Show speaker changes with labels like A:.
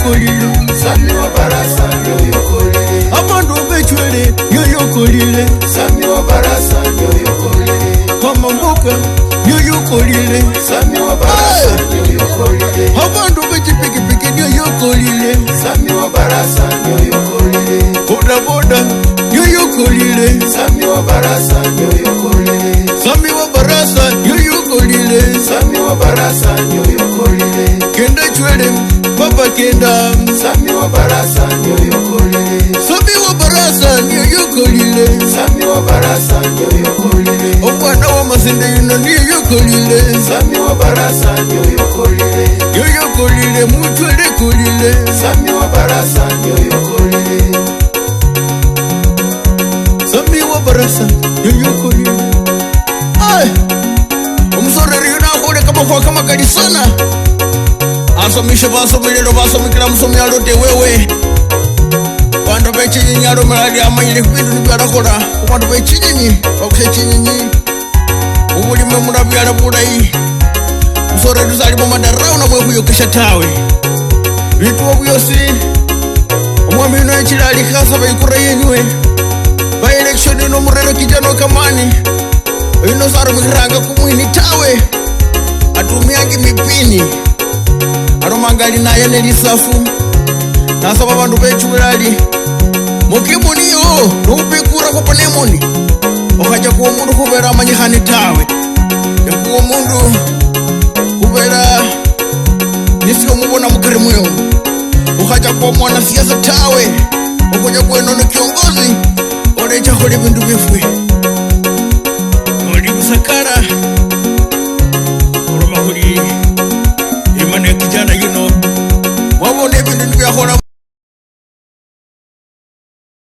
A: yoyokolile
B: Sami wa barasa yoyokolile
A: Abandu bechwele yoyokolile
B: Sami wa barasa yoyokolile
A: Pamamboka yoyokolile
B: Sami wa barasa yoyokolile
A: Abandu bechipikipiki yoyokolile
B: Sami wa barasa yoyokolile
A: Boda boda yoyokolile
B: Sami wa barasa yoyokolile
A: Sami wa barasa yoyokolile
B: Sami wa barasa yoyokolile
A: Kenda chwele papa kenda
B: Sami wa barasa yoyokolile
A: Sami wa barasa yoyokolile
B: Sami wa barasa yoyokolile
A: Omwana wa masende yuno yoyokolile
B: Sami wa barasa yoyokolile
A: yoyokolile muchwele kolile
B: Sami wa barasa yoyokolile
A: Sami wa barasa yoyokolile Ay Umsoreri yuna kule kama kali sana Asomishe basomilelo basomikila musomi alote wewe Wando bechinyi alo malali amanyile kubindu nibyalakola Wando bechinyi bakuse chinyi Ubulime mulabyala bulayi Umsoreri zalimu madarao na mwekuyokesha tawe Vituwa buyosi Omwami yuno echilali kasa bayikura yenywe By election ino murero kijano kamani Ino saru mikiranga kumwini tawe Atumiangi mipini Aromangali na yane lisafu Nasaba bandu bechulali Mukimuni yo Nupikura kupanemuni Okaja kuwa mundu kubera amanyihani tawe Yakuwa mundu kubera Nisiko mubona mukarimu yo Okaja kuwa mwana siyasa tawe Okaja kuwa nono kiongozi Orecha holi bindu bifwe Oli busakara